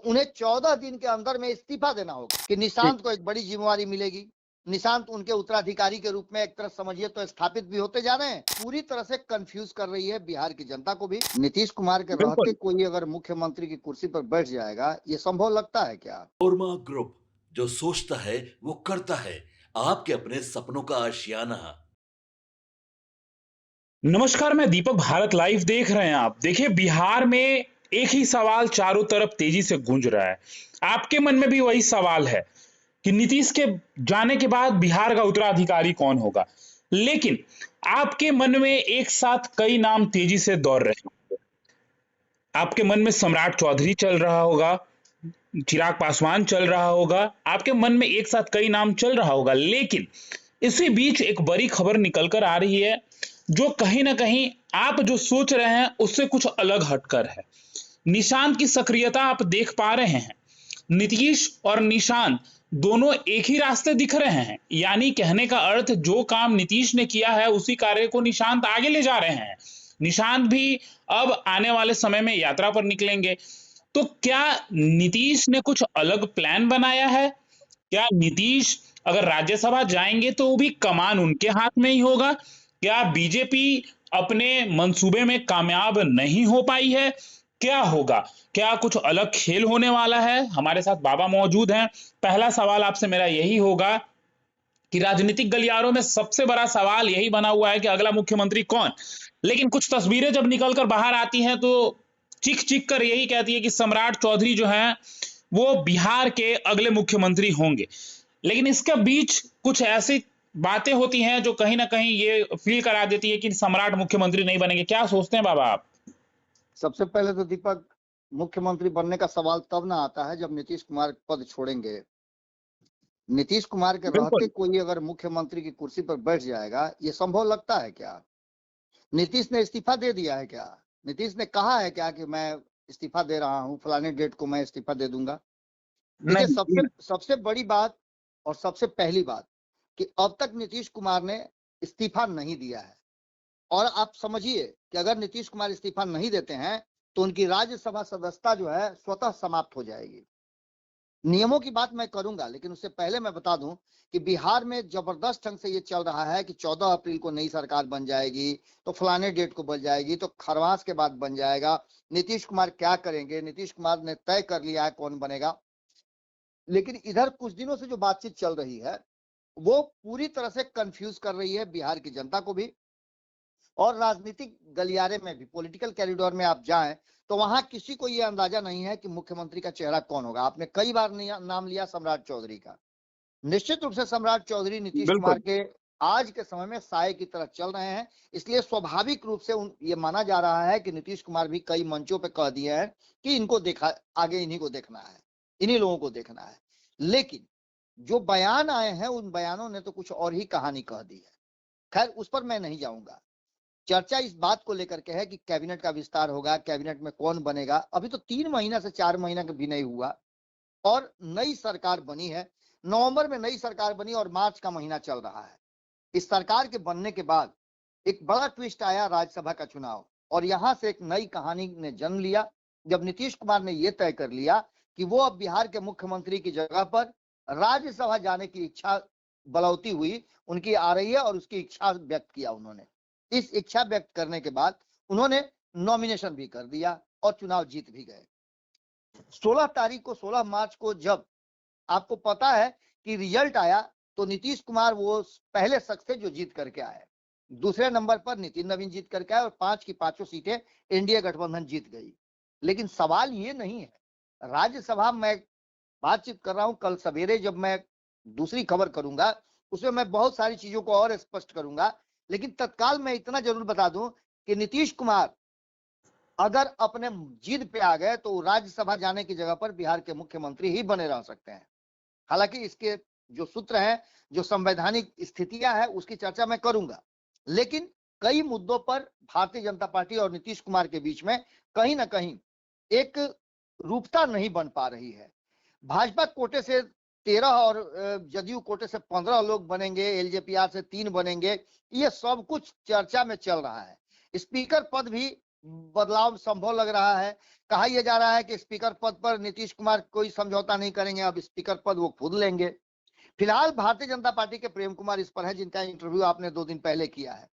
उन्हें 14 दिन के अंदर में इस्तीफा देना होगा कि निशांत को एक बड़ी जिम्मेवारी मिलेगी। निशांत उनके उत्तराधिकारी के रूप में एक तरह समझिए तो स्थापित भी होते जा रहे हैं। पूरी तरह से कंफ्यूज कर रही है बिहार की जनता को भी। नीतीश कुमार के रहते कोई अगर मुख्यमंत्री की कुर्सी पर बैठ जाएगा, ये संभव लगता है क्या? ओरमा ग्रुप, जो सोचता है वो करता है। आपके अपने सपनों का आशियाना। नमस्कार, मैं दीपक। भारत लाइव देख रहे हैं आप। देखिए, बिहार में एक ही सवाल चारों तरफ तेजी से गूंज रहा है। आपके मन में भी वही सवाल है कि नीतीश के जाने के बाद बिहार का उत्तराधिकारी कौन होगा। लेकिन आपके मन में एक साथ कई नाम तेजी से दौड़ रहे हैं। आपके मन में सम्राट चौधरी चल रहा होगा, चिराग पासवान चल रहा होगा, आपके मन में एक साथ कई नाम चल रहा होगा। लेकिन इसी बीच एक बड़ी खबर निकल कर आ रही है, जो कहीं ना कहीं आप जो सोच रहे हैं उससे कुछ अलग हटकर है। निशांत की सक्रियता आप देख पा रहे हैं। नीतीश और निशांत दोनों एक ही रास्ते दिख रहे हैं। यानी कहने का अर्थ, जो काम नीतीश ने किया है उसी कार्य को निशांत आगे ले जा रहे हैं। निशांत भी अब आने वाले समय में यात्रा पर निकलेंगे। तो क्या नीतीश ने कुछ अलग प्लान बनाया है? क्या नीतीश अगर राज्यसभा जाएंगे तो वो भी कमान उनके हाथ में ही होगा? क्या बीजेपी अपने मंसूबे में कामयाब नहीं हो पाई है? क्या होगा? क्या कुछ अलग खेल होने वाला है? हमारे साथ बाबा मौजूद हैं। पहला सवाल आपसे मेरा यही होगा कि राजनीतिक गलियारों में सबसे बड़ा सवाल यही बना हुआ है कि अगला मुख्यमंत्री कौन। लेकिन कुछ तस्वीरें जब निकलकर बाहर आती हैं तो चीख चीख कर यही कहती है कि सम्राट चौधरी जो हैं वो बिहार के अगले मुख्यमंत्री होंगे। लेकिन इसके बीच कुछ ऐसी बातें होती हैं जो कहीं ना कहीं ये फील करा देती है कि सम्राट मुख्यमंत्री नहीं बनेंगे। क्या सोचते हैं बाबा आप? सबसे पहले तो दीपक, मुख्यमंत्री बनने का सवाल तब ना आता है जब नीतीश कुमार पद छोड़ेंगे। नीतीश कुमार के रहते बिल्कुल। कोई अगर मुख्यमंत्री की कुर्सी पर बैठ जाएगा, ये संभव लगता है क्या? नीतीश ने इस्तीफा दे दिया है क्या? नीतीश ने कहा है क्या कि मैं इस्तीफा दे रहा हूं, फलाने डेट को मैं इस्तीफा दे दूंगा? देखिए, नहीं। सबसे सबसे बड़ी बात और सबसे पहली बात कि अब तक नीतीश कुमार ने इस्तीफा नहीं दिया है। और आप समझिए कि अगर नीतीश कुमार इस्तीफा नहीं देते हैं तो उनकी राज्यसभा सदस्यता जो है स्वतः समाप्त हो जाएगी। नियमों की बात मैं करूंगा, लेकिन उससे पहले मैं बता दूं कि बिहार में जबरदस्त ढंग से ये चल रहा है कि 14 अप्रैल को नई सरकार बन जाएगी, तो फलाने डेट को बन जाएगी, तो खरवास के बाद बन जाएगा। नीतीश कुमार क्या करेंगे? नीतीश कुमार ने तय कर लिया है कौन बनेगा। लेकिन इधर कुछ दिनों से जो बातचीत चल रही है वो पूरी तरह से कंफ्यूज कर रही है बिहार की जनता को भी। और राजनीतिक गलियारे में भी, पॉलिटिकल कॉरिडोर में आप जाएं तो वहां किसी को यह अंदाजा नहीं है कि मुख्यमंत्री का चेहरा कौन होगा। आपने कई बार नाम लिया सम्राट चौधरी का। निश्चित रूप से सम्राट चौधरी नीतीश कुमार बिल्कुल। के आज के समय में साये की तरह चल रहे हैं। इसलिए स्वाभाविक रूप से ये माना जा रहा है कि नीतीश कुमार भी कई मंचों पे कह दिए हैं कि इनको देखा, आगे इन्हीं को देखना है, इन्हीं लोगों को देखना है। लेकिन जो बयान आए हैं उन बयानों ने तो कुछ और ही कहानी कह दी है। खैर, उस पर मैं नहीं जाऊंगा। चर्चा इस बात को लेकर के है कि कैबिनेट का विस्तार होगा, कैबिनेट में कौन बनेगा। अभी तो 3 महीना से 4 महीना भी नहीं हुआ और नई सरकार बनी है। नवंबर में नई सरकार बनी और मार्च का महीना चल रहा है। इस सरकार के बनने के बाद एक बड़ा ट्विस्ट आया, राज्यसभा का चुनाव। और यहां से एक नई कहानी ने जन्म लिया जब नीतीश कुमार ने यह तय कर लिया कि वो अब बिहार के मुख्यमंत्री की जगह पर राज्यसभा जाने की इच्छा बलौती हुई उनकी आ रही है और उसकी इच्छा व्यक्त किया उन्होंने। इस इच्छा व्यक्त करने के बाद उन्होंने नॉमिनेशन भी कर दिया और चुनाव जीत भी गए। 16 तारीख को, 16 मार्च को जब आपको पता है कि रिजल्ट आया तो नीतीश कुमार वो पहले शख्स थे जो जीत करके आए। दूसरे नंबर पर नितिन नवीन जीत करके आए और 5 की 5 सीटें एनडीए गठबंधन जीत गई। लेकिन सवाल ये नहीं है, राज्यसभा में बातचीत कर रहा हूं, कल सवेरे जब मैं दूसरी खबर करूंगा उसमें मैं बहुत सारी चीजों को और स्पष्ट करूंगा। लेकिन तत्काल मैं इतना जरूर बता दूं कि नीतीश कुमार अगर अपने जिद पे आ गए तो राज्यसभा जाने की जगह पर बिहार के मुख्यमंत्री ही बने रह सकते हैं। हालांकि इसके जो सूत्र हैं, जो संवैधानिक स्थितियां हैं, उसकी चर्चा मैं करूंगा। लेकिन कई मुद्दों पर भारतीय जनता पार्टी और नीतीश कुमार के बीच में कहीं ना कहीं एक रूपता नहीं बन पा रही है। भाजपा कोटे से 13 और जदयू कोटे से 15 लोग बनेंगे, एलजेपीआर से 3 बनेंगे, ये सब कुछ चर्चा में चल रहा है। स्पीकर पद भी बदलाव संभव लग रहा है। कहा यह जा रहा है कि स्पीकर पद पर नीतीश कुमार कोई समझौता नहीं करेंगे, अब स्पीकर पद वो खुद लेंगे। फिलहाल भारतीय जनता पार्टी के प्रेम कुमार इस पर है, जिनका इंटरव्यू आपने 2 दिन पहले किया है।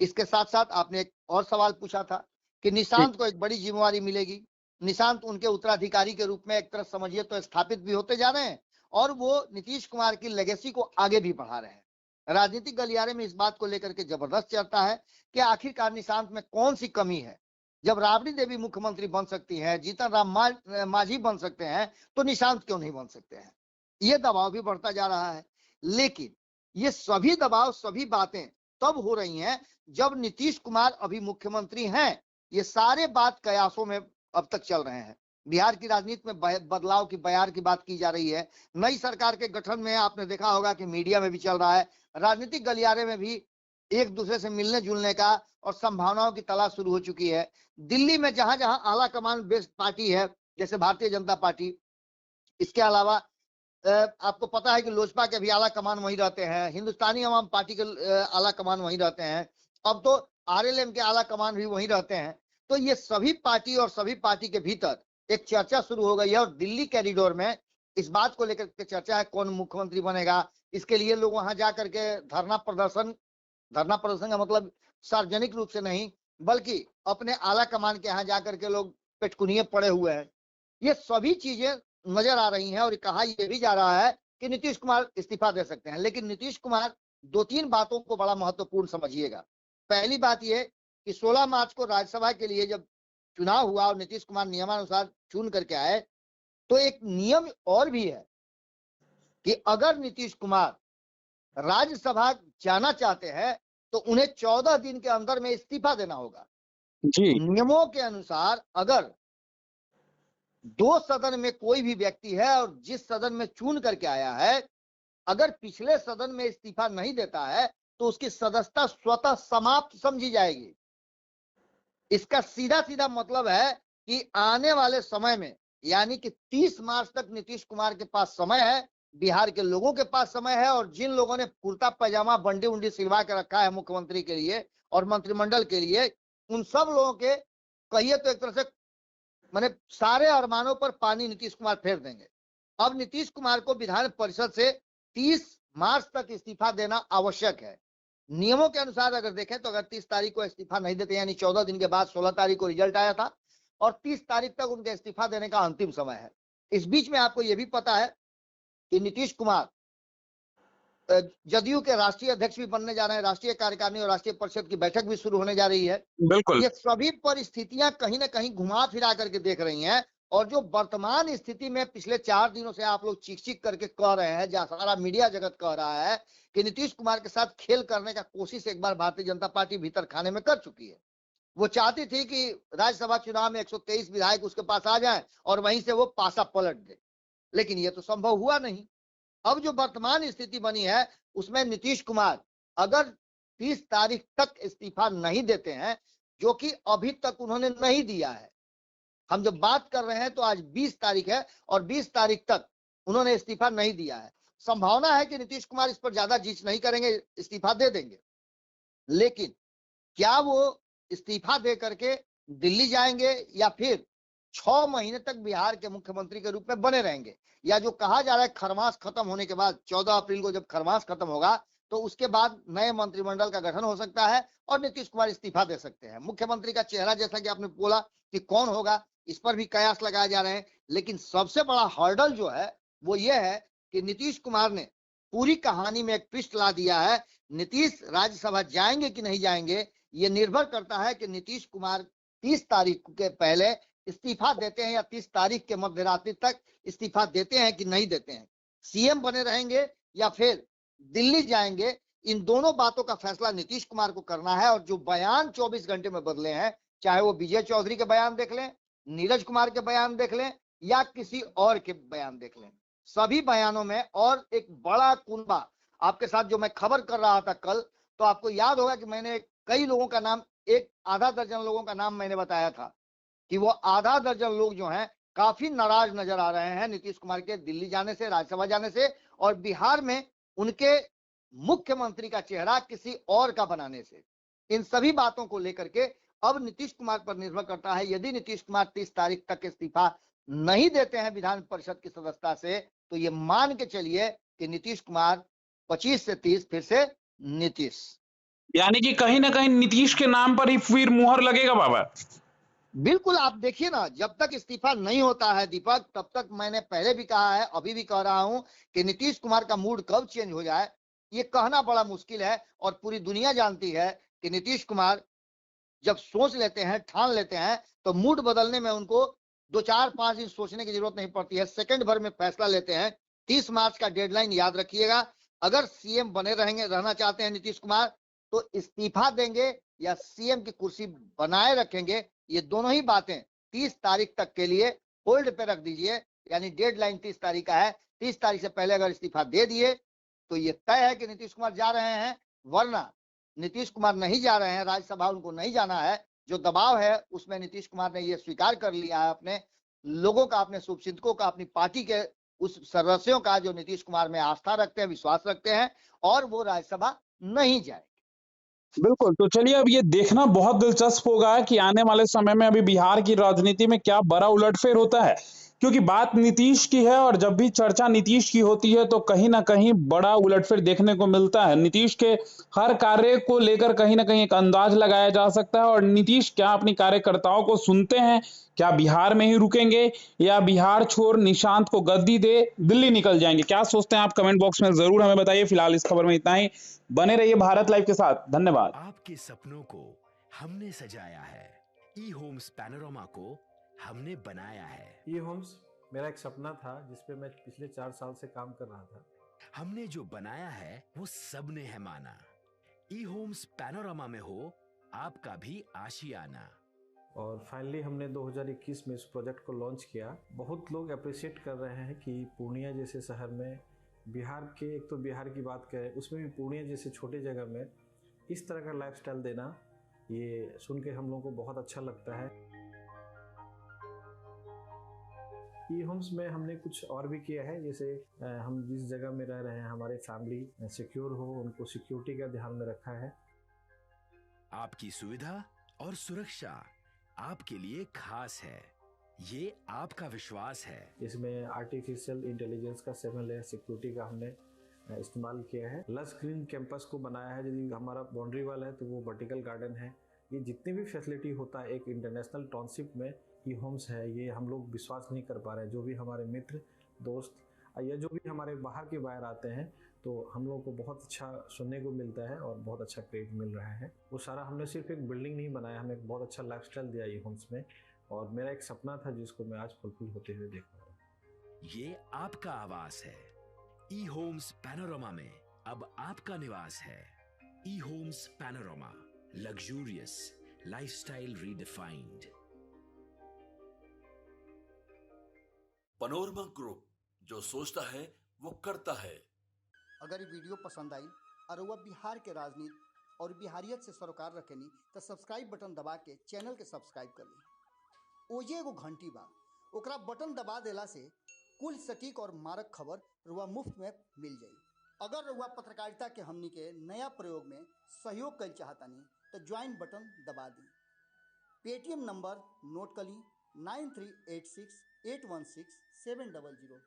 इसके साथ साथ आपने एक और सवाल पूछा था कि निशांत को एक बड़ी जिम्मेवारी मिलेगी। निशांत उनके उत्तराधिकारी के रूप में एक तरह समझिए तो स्थापित भी होते जा रहे हैं और वो नीतीश कुमार की लेगेसी को आगे भी बढ़ा रहे हैं। राजनीतिक गलियारे में इस बात को लेकर के जबरदस्त चर्चा है कि आखिरकार निशांत में कौन सी कमी है। जब राबड़ी देवी मुख्यमंत्री बन सकती है, जीतन राम मांझी बन सकते हैं, तो निशांत क्यों नहीं बन सकते हैं? ये दबाव भी बढ़ता जा रहा है। लेकिन ये सभी दबाव, सभी बातें तब हो रही हैं जब नीतीश कुमार अभी मुख्यमंत्री हैं। ये सारे बात कयासों में अब तक चल रहे हैं। बिहार की राजनीति में बदलाव की, बयार की बात की जा रही है। नई सरकार के गठन में आपने देखा होगा कि मीडिया में भी चल रहा है, राजनीतिक गलियारे में भी एक दूसरे से मिलने जुलने का और संभावनाओं की तलाश शुरू हो चुकी है। दिल्ली में जहां जहां आला कमान बेस्ड पार्टी है, जैसे भारतीय जनता पार्टी, इसके अलावा आपको पता है कि लोजपा के भी आला कमान वहीं रहते हैं, हिंदुस्तानी अवाम पार्टी के आला कमान वहीं रहते हैं, अब तो आरएलएम के आला कमान भी वहीं रहते हैं। तो ये सभी पार्टी और सभी पार्टी के भीतर एक चर्चा शुरू हो गई है और दिल्ली कॉरिडोर में इस बात को लेकर के चर्चा है कौन मुख्यमंत्री बनेगा। इसके लिए लोग वहां जाकर के धरना प्रदर्शन का मतलब सार्वजनिक रूप से नहीं, बल्कि अपने आला कमान के यहाँ जाकर के लोग पेटकुनिये पड़े हुए हैं। ये सभी चीजें नजर आ रही हैं और कहा यह भी जा रहा है कि नीतीश कुमार इस्तीफा दे सकते हैं। लेकिन नीतीश कुमार 2-3 बातों को बड़ा महत्वपूर्ण समझिएगा। पहली बात यह कि 16 मार्च को राज्यसभा के लिए जब चुनाव हुआ और नीतीश कुमार नियमानुसार चुन करके आए, तो एक नियम और भी है कि अगर नीतीश कुमार राज्यसभा जाना चाहते हैं तो उन्हें 14 दिन के अंदर में इस्तीफा देना होगा जी। नियमों के अनुसार। अगर 2 सदन में कोई भी व्यक्ति है और जिस सदन में चुन करके आया है, अगर पिछले सदन में इस्तीफा नहीं देता है तो उसकी सदस्यता स्वतः समाप्त समझी जाएगी। इसका सीधा सीधा मतलब है कि आने वाले समय में, यानी कि 30 मार्च तक नीतीश कुमार के पास समय है, बिहार के लोगों के पास समय है, और जिन लोगों ने कुर्ता पैजामा बंडी उंडी सिलवा के रखा है मुख्यमंत्री के लिए और मंत्रिमंडल के लिए, उन सब लोगों के कहिए तो एक तरह से माने सारे अरमानों पर पानी नीतीश कुमार फेर देंगे। अब नीतीश कुमार को विधान परिषद से 30 मार्च तक इस्तीफा देना आवश्यक है। नियमों के अनुसार अगर देखें तो अगर 30 तारीख को इस्तीफा नहीं देते, यानी 14 दिन के बाद 16 तारीख को रिजल्ट आया था और 30 तारीख तक उनके इस्तीफा देने का अंतिम समय है। इस बीच में आपको यह भी पता है कि नीतीश कुमार जदयू के राष्ट्रीय अध्यक्ष भी बनने जा रहे हैं, राष्ट्रीय कार्यकारिणी और राष्ट्रीय परिषद की बैठक भी शुरू होने जा रही है। बिल्कुल। ये सभी परिस्थितियां कहीं ना कहीं घुमा फिरा करके देख रही हैं, और जो वर्तमान स्थिति में पिछले 4 दिनों से आप लोग चीख चीख करके कह रहे हैं, जहां सारा मीडिया जगत कह रहा है कि नीतीश कुमार के साथ खेल करने का कोशिश एक बार भारतीय जनता पार्टी भीतर खाने में कर चुकी है। वो चाहती थी कि राज्यसभा चुनाव में 123 विधायक उसके पास आ जाएं और वहीं से वो पासा पलट दे, लेकिन ये तो संभव हुआ नहीं। अब जो वर्तमान स्थिति बनी है उसमें नीतीश कुमार अगर 30 तारीख तक इस्तीफा नहीं देते हैं, जो कि अभी तक उन्होंने नहीं दिया है, हम जब बात कर रहे हैं तो आज 20 तारीख है और 20 तारीख तक उन्होंने इस्तीफा नहीं दिया है। संभावना है कि नीतीश कुमार इस पर ज्यादा जीच नहीं करेंगे, इस्तीफा दे देंगे। लेकिन क्या वो इस्तीफा दे करके दिल्ली जाएंगे या फिर 6 महीने तक बिहार के मुख्यमंत्री के रूप में बने रहेंगे, या जो कहा जा रहा है खरमास खत्म होने के बाद 14 अप्रैल को जब खरमास खत्म होगा तो उसके बाद नए मंत्रिमंडल का गठन हो सकता है और नीतीश कुमार इस्तीफा दे सकते हैं। मुख्यमंत्री का चेहरा जैसा कि आपने बोला कि कौन होगा, इस पर भी कयास लगाए जा रहे हैं। लेकिन सबसे बड़ा हर्डल जो है वो ये है कि नीतीश कुमार ने पूरी कहानी में एक ट्विस्ट ला दिया है। नीतीश राज्यसभा जाएंगे कि नहीं जाएंगे, ये निर्भर करता है कि नीतीश कुमार 30 तारीख के पहले इस्तीफा देते हैं या 30 तारीख के मध्य रात्रि तक इस्तीफा देते हैं कि नहीं देते हैं, सीएम बने रहेंगे या फिर दिल्ली जाएंगे। इन दोनों बातों का फैसला नीतीश कुमार को करना है। और जो बयान 24 घंटे में बदले हैं, चाहे वो विजय चौधरी के बयान देख लें, नीरज कुमार के बयान देख लें या किसी और के बयान देख लें, सभी बयानों में और एक बड़ा कुनबा आपके साथ जो मैं खबर कर रहा था कल, तो आपको याद होगा कि मैंने कई लोगों का नाम, एक आधा दर्जन लोगों का नाम मैंने बताया था कि वो आधा दर्जन लोग जो हैं काफी नाराज नजर आ रहे हैं नीतीश कुमार के दिल्ली जाने से, राज्यसभा जाने से, और बिहार में उनके मुख्यमंत्री का चेहरा किसी और का बनाने से। इन सभी बातों को लेकर के अब नीतीश कुमार पर निर्भर करता है। यदि नीतीश कुमार 30 तारीख तक इस्तीफा नहीं देते हैं विधान परिषद की सदस्यता से, तो ये मान के चलिए कि नीतीश कुमार 25 से 30 फिर से नीतीश। यानी कि कहीं ना कहीं नीतीश के नाम पर ही फिर मुहर लगेगा बाबा। बिल्कुल, आप देखिए ना, जब तक इस्तीफा नहीं होता है दीपक, तब तक मैंने पहले भी कहा है, अभी भी कह रहा हूं कि नीतीश कुमार का मूड कब चेंज हो जाए ये कहना बड़ा मुश्किल है। और पूरी दुनिया जानती है कि नीतीश कुमार जब सोच लेते हैं, ठान लेते हैं, तो मूड बदलने में उनको 2-4-5 दिन सोचने की जरूरत नहीं पड़ती है, सेकंड भर में फैसला लेते हैं। 30 मार्च का डेडलाइन याद रखिएगा। अगर सीएम बने रहना चाहते हैं नीतीश कुमार, तो इस्तीफा देंगे या सीएम की कुर्सी बनाए रखेंगे, ये दोनों ही बातें 30 तारीख तक के लिए होल्ड पे रख दीजिए। यानी डेडलाइन 30 तारीख का है, 30 तारीख से पहले अगर इस्तीफा दे दिए तो ये तय है कि नीतीश कुमार जा रहे हैं, वरना नीतीश कुमार नहीं जा रहे हैं, राज्यसभा उनको नहीं जाना है। जो दबाव है उसमें नीतीश कुमार ने ये स्वीकार कर लिया है, अपने लोगों का, अपने शुभचिंतकों का, अपनी पार्टी के उस सदस्यों का जो नीतीश कुमार में आस्था रखते हैं, विश्वास रखते हैं, और वो राज्यसभा नहीं जाए। बिल्कुल, तो चलिए अब ये देखना बहुत दिलचस्प होगा कि आने वाले समय में अभी बिहार की राजनीति में क्या बड़ा उलटफेर होता है, क्योंकि बात नीतीश की है और जब भी चर्चा नीतीश की होती है तो कहीं ना कहीं बड़ा उलटफेर देखने को मिलता है। नीतीश के हर कार्य को लेकर कहीं ना कहीं एक अंदाज लगाया जा सकता है, और नीतीश क्या अपनी कार्यकर्ताओं को सुनते हैं, क्या बिहार में ही रुकेंगे या बिहार छोड़ निशांत को गद्दी दे दिल्ली निकल जाएंगे? क्या सोचते हैं आप कमेंट बॉक्स में जरूर हमें बताइए। फिलहाल इस खबर में इतना ही। बने रहिए भारत लाइव के साथ। धन्यवाद। आपके सपनों को हमने सजाया है, ई होम्स पैनोरमा को हमने बनाया है। ई होम्स मेरा एक सपना था जिस पे मैं पिछले 4 साल से काम कर रहा था। हमने जो बनाया है वो सबने है माना। ई होम्स पैनोरमा में हो आपका भी आशियाना। और फाइनली हमने 2021 में इस प्रोजेक्ट को लॉन्च किया। बहुत लोग अप्रिशिएट कर रहे हैं कि पूर्णिया जैसे शहर में, बिहार के, एक तो बिहार की बात करें उसमें भी पूर्णिया जैसे छोटे जगह में इस तरह का लाइफस्टाइल देना, ये सुन के हम लोगों को बहुत अच्छा लगता है। ई होम्स में हमने कुछ और भी किया है, जैसे हम जिस जगह में रह रहे हैं हमारे फैमिली सिक्योर हो, उनको सिक्योरिटी का ध्यान में रखा है। आपकी सुविधा और सुरक्षा आपके लिए खास है, ये आपका विश्वास है। इसमें आर्टिफिशियल इंटेलिजेंस का 7 लेयर सिक्योरिटी का हमने इस्तेमाल किया है। लस ग्रीन कैंपस को बनाया है। यदि हमारा बाउंड्री वाल है तो वो वर्टिकल गार्डन है। ये जितनी भी फैसिलिटी होता है एक इंटरनेशनल टाउनशिप में, ई होम्स है, ये हम लोग विश्वास नहीं कर पा रहे हैं। जो भी हमारे मित्र, दोस्त या जो भी हमारे बाहर के बाहर आते हैं, तो हम लोगों को बहुत अच्छा सुनने को मिलता है और बहुत अच्छा क्रेडिट मिल रहा है। वो सारा हमने सिर्फ एक बिल्डिंग नहीं बनाया, हमें एक बहुत अच्छा लाइफस्टाइल दिया ई होम्स में, और मेरा एक सपना था जिसको मैं आज फुलफिल होते हुए देख रहा हूँ। ये आपका आवास है। ई होम्स पैनोरमा में अब आपका निवास है। E Homes Panorama, luxurious lifestyle redefined. Panorama group, जो सोचता है वो करता है। अगर ये वीडियो पसंद आई और वह बिहार के राजनीति और बिहारियत से सरोकार रखेनी तो सब्सक्राइब बटन दबा के चैनल के सब्सक्राइब कर ली। ओजे एगो घंटी बा, ओकरा बटन दबा देला से कुल सटीक और मारक खबर रुआ मुफ्त में मिल जाई। अगर रुआ पत्रकारिता के हमनी के नया प्रयोग में सहयोग कर चाहतानी तो ज्वाइन बटन दबा दी। पेटीएम नंबर नोट कर ली 9386 816 700।